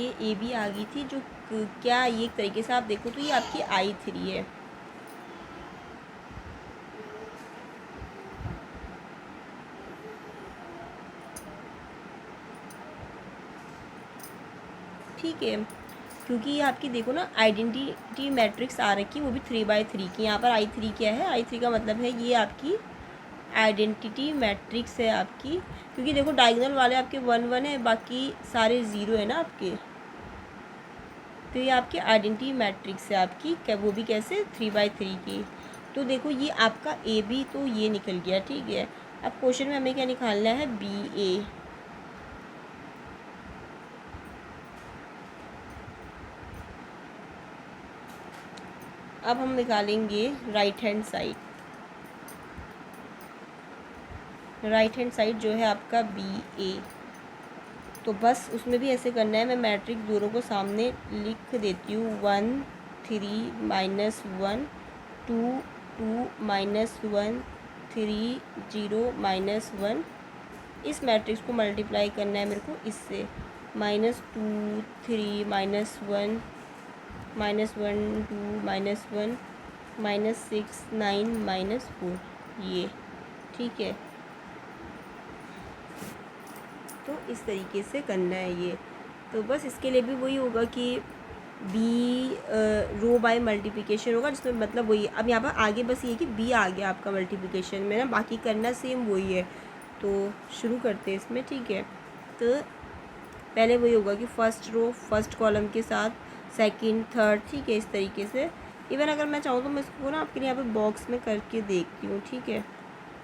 ये A B आ गई थी, जो क्या ये एक तरीके से आप देखो तो ये आपकी I3 है। ठीक है, क्योंकि ये आपकी देखो ना आइडेंटिटी मैट्रिक्स आ रखी है, वो भी 3/3 की। यहाँ पर I3 क्या है, I3 का मतलब है ये आपकी आइडेंटिटी मैट्रिक्स है आपकी, क्योंकि देखो डायगोनल वाले आपके 1 1 है, बाकी सारे 0 है ना आपके। तो ये आपकी आइडेंटिटी मैट्रिक्स है आपकी, क्या वो भी कैसे 3/3 की। तो देखो ये आपका ए बी तो ये निकल गया, ठीक है। अब क्वेश्चन में हमें क्या निकालना है, बी ए। अब हम निकालेंगे right hand side. Right hand side जो है आपका बी ए, तो बस उसमें भी ऐसे करना है। मैं मैट्रिक्स दोनों को सामने लिख देती हूँ, 1 3 -1 2 2 -1 3 0 -1। इस मैट्रिक्स को मल्टीप्लाई करना है मेरे को इससे, -2 3 -1 -1 2 -1 -6 9 -4, ये ठीक है। तो इस तरीके से करना है ये। तो बस इसके लिए भी वही होगा कि बी रो बाय मल्टीप्लिकेशन होगा, जिसमें मतलब वही। अब यहाँ पर आगे बस ये कि बी आ गया आपका मल्टीप्लिकेशन में ना, बाकी करना सेम वही है। तो शुरू करते हैं इसमें, ठीक है। तो पहले वही होगा कि फर्स्ट रो फर्स्ट कॉलम के साथ सेकंड थर्ड, ठीक है, इस तरीके से। इवन अगर मैं चाहूँ तो मैं इसको ना आपके लिए यहाँ पे बॉक्स में करके देखती हूँ, ठीक है।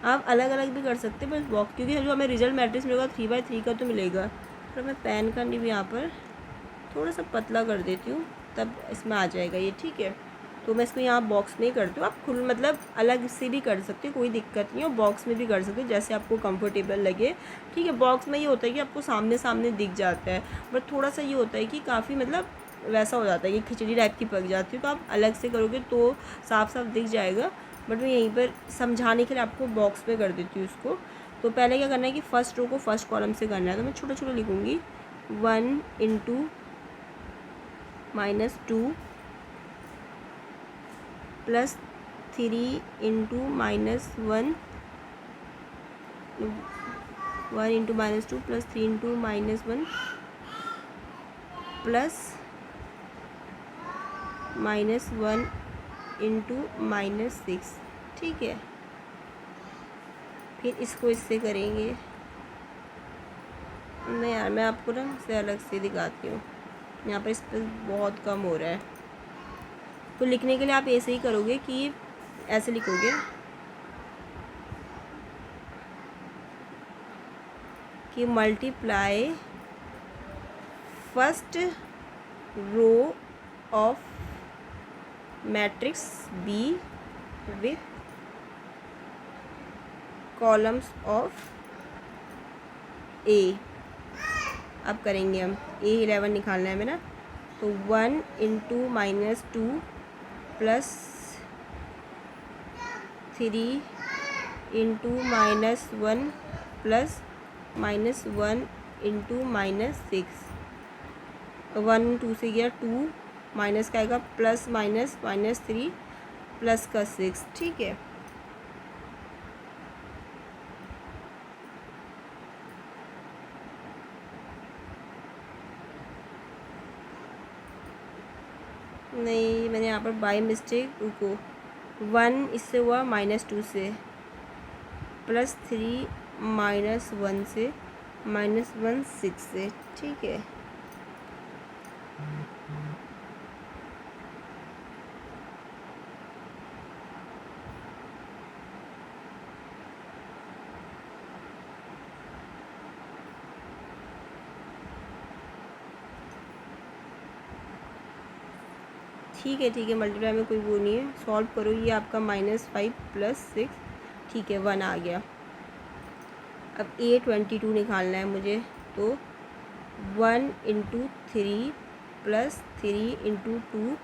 आप अलग अलग भी कर सकते हैं बस बॉक्स, क्योंकि जो हमें रिजल्ट मैट्रिक्स मिलेगा 3/3 का तो मिलेगा। पर मैं पेन का भी यहाँ पर थोड़ा सा पतला कर देती हूँ, तब इसमें आ जाएगा ये, ठीक है। तो मैं इसको यहाँ बॉक्स में ही करती हूँ। आप खुद मतलब अलग से भी कर सकते हो, कोई दिक्कत नहीं है, और बॉक्स में भी कर सकते हो जैसे आपको कंफर्टेबल लगे, ठीक है। बॉक्स में ये होता है कि आपको सामने सामने दिख जाता है, बट थोड़ा सा ये होता है कि काफ़ी मतलब वैसा हो जाता है कि खिचड़ी टाइप की पक जाती है। तो आप अलग से करोगे तो साफ साफ दिख जाएगा, बट मैं यहीं पर समझाने के लिए आपको बॉक्स में कर देती हूँ उसको। तो पहले क्या करना है कि फर्स्ट रो को फर्स्ट कॉलम से करना है, तो मैं छोटा छोटा लिखूँगी, 1 × -2 +3 × -1 1 × -2 +3 × -1 प्लस -1 × -6, ठीक है। फिर इसको इससे करेंगे। नहीं यार, मैं आपको ना इसे अलग से दिखाती हूँ, यहाँ पर इस पर बहुत कम हो रहा है। तो लिखने के लिए आप ऐसे ही करोगे कि ऐसे लिखोगे, कि multiply first row of matrix B with columns of A. अब करेंगे हम A11 निकालना है मेरा, तो 1 × -2 +3 × -1 प्लस -1 × -6। 1 2 से गया 2, माइनस का आएगा प्लस -3 प्लस का 6, ठीक है। नहीं, मैंने यहाँ पर बाय मिस्टेक, रुको, 1 इससे हुआ -2 से, +3 -1 से, -1 6 से, ठीक है। ठीक है, ठीक है, मल्टीप्लाई में कोई वो नहीं है, सॉल्व करो। ये आपका -5 + 6, ठीक है, 1 आ गया। अब A22 निकालना है मुझे, तो 1 × 3 + 3 × 2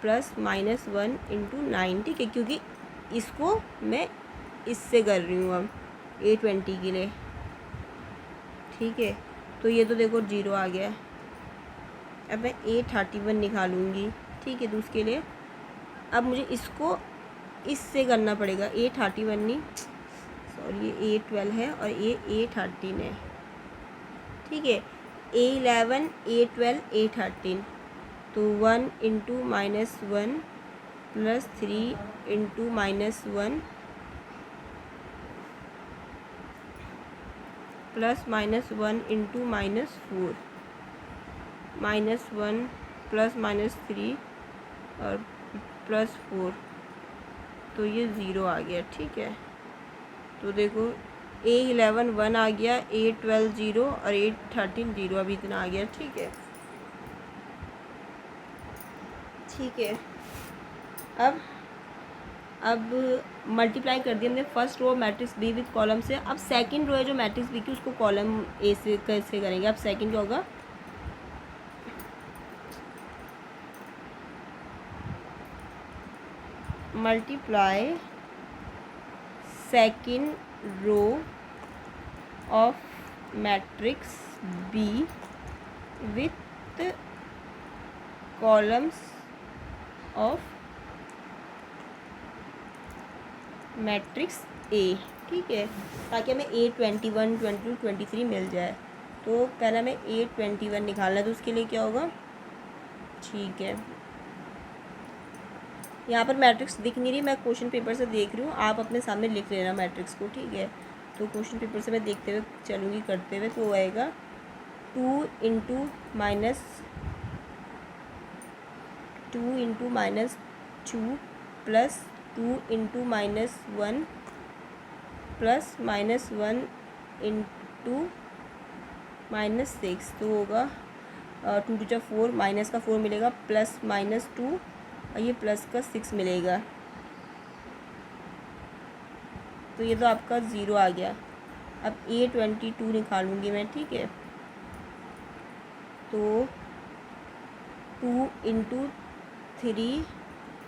प्लस -1 × 9, ठीक है, क्योंकि इसको मैं इससे कर रही हूँ अब A20 के लिए, ठीक है। तो ये तो देखो 0 आ गया, अब मैं A31 निकालूंगी, ठीक है। तो उसके लिए अब मुझे इसको इससे करना पड़ेगा, A31 नहीं, सॉरी, ये A12 है और ये A13 है, ठीक है। A11 A12 A13, तो 1 into -1 plus 3 into -1 plus -1 into -4 -1 plus -3 और +4, तो ये 0 आ गया, ठीक है। तो देखो A11 1 आ गया, A12 0 और A13 0, अभी इतना आ गया, ठीक है, ठीक है। अब मल्टीप्लाई कर दिया हमने first row matrix B with column से। अब सेकंड रो है जो मैट्रिक्स बी की, उसको कॉलम ए से कैसे करेंगे। अब सेकंड क्या होगा, multiply second row of matrix B with columns of matrix A, ठीक है, ताकि हमें A21 22 23 मिल जाए। तो पहले हमें A21 निकालना है, तो उसके लिए क्या होगा, ठीक है। यहाँ पर मैट्रिक्स दिख नहीं रही, मैं क्वेश्चन पेपर से देख रही हूँ, आप अपने सामने लिख लेना मैट्रिक्स को, ठीक है। तो क्वेश्चन पेपर से मैं देखते हुए चलूँगी, करते हुए, तो वो आएगा 2 into -2 plus 2 into -1 plus -1 into -6, तो होगा 2 2 4, माइनस का 4 मिलेगा, प्लस -2 और ये प्लस का 6 मिलेगा, तो ये तो आपका 0 आ गया। अब A22 निकालूंगी मैं, ठीक है। तो 2 इंटू 3,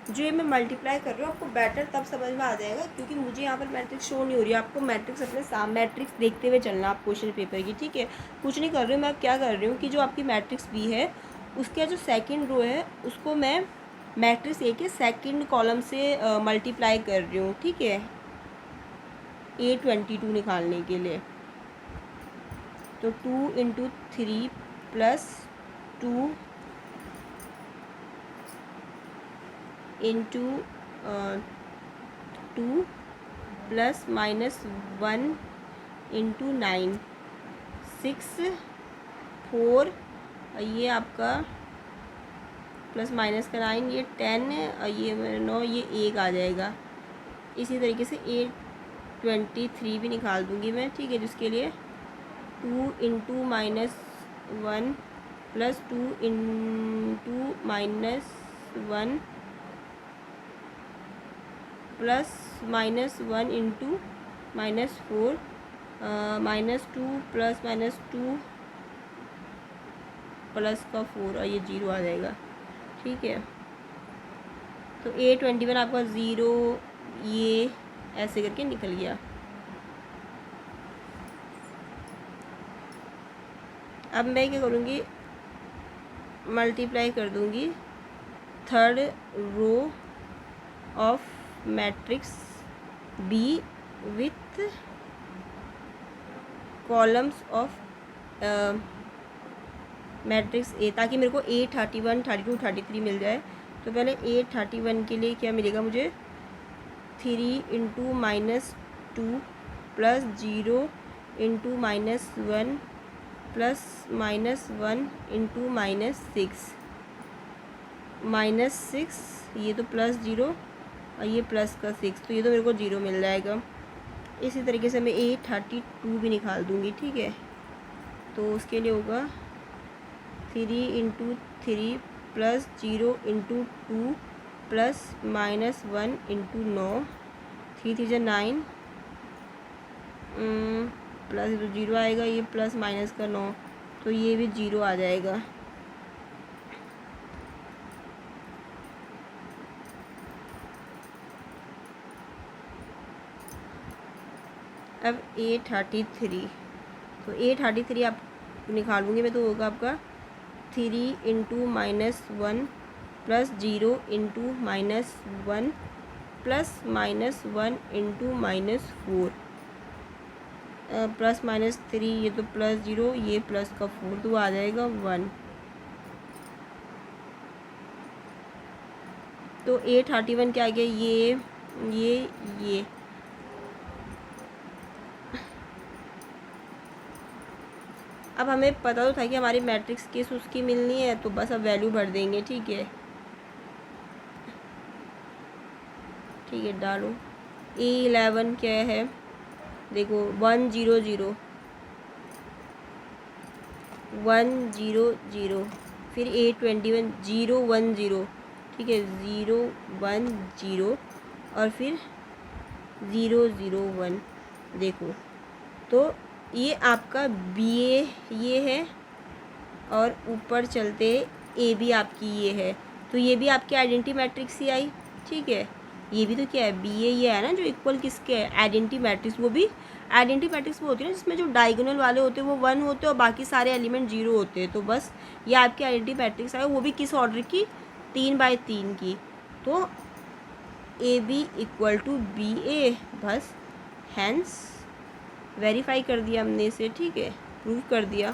जो ये मैं मल्टीप्लाई कर रही हूँ आपको बेटर तब समझ में आ जाएगा, क्योंकि मुझे यहाँ पर मैट्रिक्स शो नहीं हो रही है। आपको मैट्रिक्स अपने सामने मैट्रिक्स देखते हुए चलना आप क्वेश्चन पेपर की, ठीक है। कुछ नहीं कर रही हूँ मैं, अब क्या कर रही हूँ कि जो आपकी मैट्रिक्स बी है उसका जो सेकंड रो है उसको मैं मैट्रिक्स ए के सेकंड कॉलम से मल्टीप्लाई कर रही हूँ, ठीक है, A22 निकालने के लिए। तो 2 into 3 plus 2 into 2 plus -1 into 9 6 4, ये आपका प्लस माइनस का 9, ये 10 और ये 9, ये 1 आ जाएगा। इसी तरीके से A23 भी निकाल दूँगी मैं, ठीक है, जिसके लिए 2 into -1 plus 2 into -1 plus -1 into -4 -2 plus -2 plus का 4 और ये 0 आ जाएगा, ठीक है। तो A21 आपका 0 ये ऐसे करके निकल गया। अब मैं क्या करूँगी, मल्टीप्लाई कर दूँगी third row of matrix B with columns of matrix A, ताकि मेरे को A31 32 33 मिल जाए। तो पहले A31 के लिए क्या मिलेगा मुझे, 3 into -2 plus 0 into -1 plus -1 into -6 ये तो प्लस 0 और ये प्लस का 6, तो ये तो मेरे को 0 मिल जाएगा। इसी तरीके से मैं A32 भी निकाल दूँगी, ठीक है। तो उसके लिए होगा 3 into 3 plus 0 into 2 plus -1 into 9, 3 3 9 plus 0 आएगा, ये प्लस माइनस का 9, तो ये भी 0 आ जाएगा। अब A33, तो A33 आप निकालूंगी मैं, तो होगा आपका 3 × -1 प्लस 0 × -1 प्लस -1 × -4 प्लस -3, ये तो प्लस 0, ये प्लस का 4 तो आ जाएगा 1। तो 831 क्या आ गया, ये अब हमें पता तो था कि हमारी मैट्रिक्स किस उसकी मिलनी है, तो बस अब वैल्यू भर देंगे। ठीक है, डालो। E11 क्या है, देखो 1 0 0 1 0 0, फिर 821 0 1 0, ठीक है 0 1 0 और फिर 0 0 1। देखो तो ये आपका BA ये है और ऊपर चलते ए भी आपकी ये है, तो ये भी आपकी आइडेंटिटी मैट्रिक्स ही आई। ठीक है, ये भी तो क्या है, BA ये है ना जो इक्वल किसके है, आइडेंटिटी मैट्रिक्स। वो भी आइडेंटिटी मैट्रिक्स वो होती है ना जिसमें जो डायगोनल वाले होते हैं वो 1 होते हैं और बाकी सारे एलिमेंट 0 होते हैं। तो बस ये आपकी आइडेंटिटी मैट्रिक्स है, वो भी किस ऑर्डर की, 3/3 की। तो AB = BA, बस हैंस वेरीफाई कर दिया हमने इसे। ठीक है, प्रूव कर दिया।